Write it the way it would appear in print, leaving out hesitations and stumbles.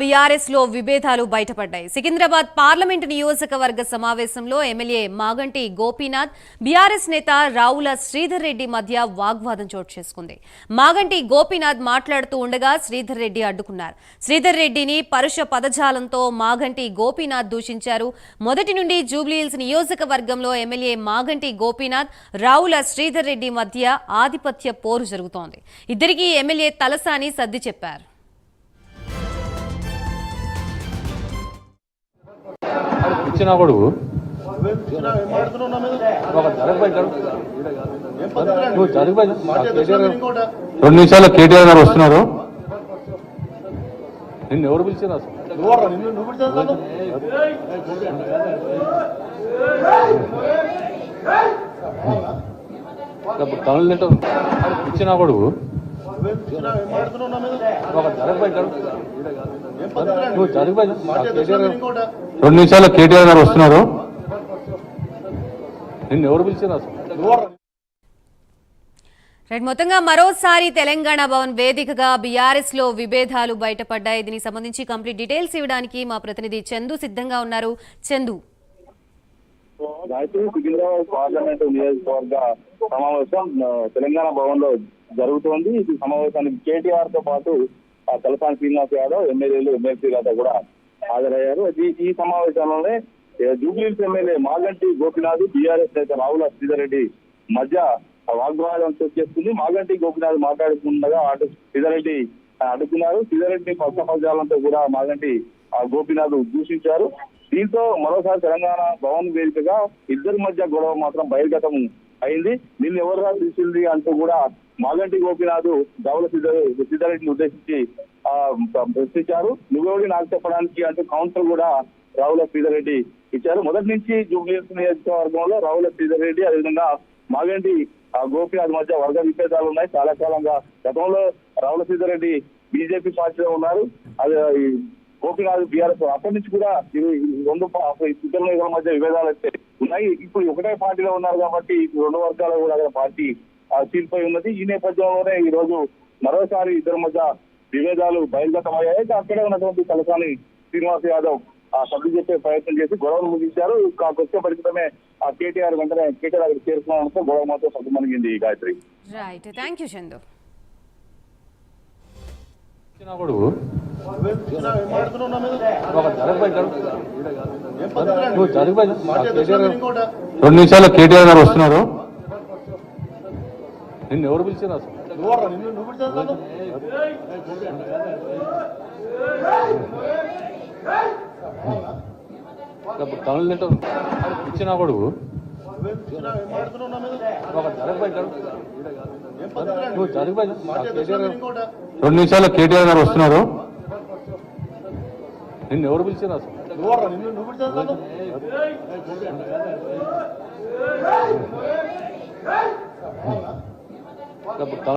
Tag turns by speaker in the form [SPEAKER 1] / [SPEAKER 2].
[SPEAKER 1] BRS లో విభేదాలు బయటపడ్డాయి. సికింద్రాబాద్ పార్లమెంటు నియోజకవర్గ సమావేశంలో ఎమ్మెల్యే మాగంటి గోపీనాథ్, బీఆర్ఎస్ నేత రావుల శ్రీధర్ రెడ్డి మధ్య వాగ్వాదం చోటు చేసుకుంది. మాగంటి గోపీనాథ్ మాట్లాడుతూ ఉండగా శ్రీధర్ రెడ్డి అడ్డుకున్నారు. శ్రీధర్ రెడ్డిని పరుష పదజాలంతో మాగంటి గోపీనాథ్ దూషించారు. మొదటి నుండి జూబ్లీహిల్స్ నియోజకవర్గంలో ఎమ్మెల్యే మాగంటి గోపీనాథ్, రావుల శ్రీధర్ రెడ్డి మధ్య ఆధిపత్య పోరు జరుగుతోంది. ఇద్దరికీ ఎమ్మెల్యే తలసాని సర్ది చెప్పారు.
[SPEAKER 2] ఇచ్చిన కొడుకు రెండు నిమిషాలు కేటీఆర్ గారు వస్తున్నారు. నిన్ను ఎవరు పిలిచారు అసలు తమిళ ఇచ్చిన కొడుకు రెండు నిమిషాలు కేటీఆర్ గారు వస్తున్నారు. నిన్ను ఎవరు పిలిచారు అసలు
[SPEAKER 1] మొత్తంగా మరోసారి తెలంగాణ భవన్ వేదికగా బీఆర్ఎస్ లో విభేదాలు బయటపడ్డాయి. దీనికి సంబంధించి కంప్లీట్ డీటెయిల్స్ ఇవ్వడానికి మా ప్రతినిధి చందు సిద్ధంగా ఉన్నారు. చందు,
[SPEAKER 3] సికింద్రాబాద్ పార్లమెంటు నియోజకవర్గ సమావేశం తెలంగాణ భవన్ లో జరుగుతోంది. ఈ సమావేశానికి కేటీఆర్ తో పాటు తలసాని శ్రీనివాస్ యాదవ్, ఎమ్మెల్యేలు, ఎమ్మెల్సీలతో కూడా హాజరయ్యారు. ఈ సమావేశంలోనే జూబ్లీహిల్స్ ఎమ్మెల్యే మాగంటి గోపీనాథ్, బీఆర్ఎస్ నేత రావుల శ్రీధర్ రెడ్డి మధ్య వాగ్వాదం చేస్తుంది. మాగంటి గోపీనాథ్ మాట్లాడుతుండగా అటు శ్రీధర్ రెడ్డి అడ్డుకున్నారు. శ్రీధర్ రెడ్డి పక్షపజాలంతో కూడా మాగంటి గోపీనాథ్ దూషించారు. దీంతో మరోసారి తెలంగాణ భవన్ వేదికగా ఇద్దరి మధ్య గొడవ మాత్రం బహిర్గతం అయింది. నిన్ను ఎవరుగా తీసింది అంటూ కూడా మాగంటి గోపీనాథ్ రావుల శ్రీధర్ రెడ్డిని ఉద్దేశించి ప్రశ్నించారు. నువ్వెవడి నాకు చెప్పడానికి అంటూ కౌంటర్ కూడా రావుల శ్రీధర్ రెడ్డి ఇచ్చారు. మొదటి నుంచి జూబ్లీహిల్స్ నియోజకవర్గంలో రావుల శ్రీధర్ రెడ్డి, అదేవిధంగా మాగంటి గోపీనాథ్ మధ్య వర్గ విభేదాలు ఉన్నాయి. చాలా కాలంగా గతంలో రావుల శ్రీధర్ రెడ్డి బీజేపీ పార్టీలో ఉన్నారు, అదే గోపీనాథ్ బీఆర్ఎస్. అప్పటి నుంచి కూడా రెండు ఇద్దరు మధ్య విభేదాలు అయితే ఉన్నాయి. ఇప్పుడు ఒకటే పార్టీలో ఉన్నారు కాబట్టి రెండు వర్గాలు కూడా పార్టీ చీలిపోయి ఉన్నది. ఈ నేపథ్యంలోనే ఈ రోజు మరోసారి ఇద్దరి మధ్య విభేదాలు బహిర్గతమయ్యాయి. అక్కడే ఉన్నటువంటి తలసాని శ్రీనివాస్ యాదవ్ సభ్యులు చెప్పే ప్రయత్నం చేసి గొడవలు ముగించారు. వచ్చే పరిస్థితమే కేటీఆర్ వెంటనే కేటీఆర్ దగ్గర చేరుకున్నాడంతో గొడవ మాత్రం సద్దుమణిగింది. Gayatri,
[SPEAKER 1] thank you Chandu.
[SPEAKER 2] రెండు నిమిషాలు కేటీఆర్ గారు వస్తున్నారు. నిన్ను ఎవరు పిలిచారు అసలు తమిళ ఇచ్చిన కొడుకు రెండు నిమిషాలు కేటీఆర్ గారు వస్తున్నారు. నిన్ను ఎవరు పిలిచారు అసలు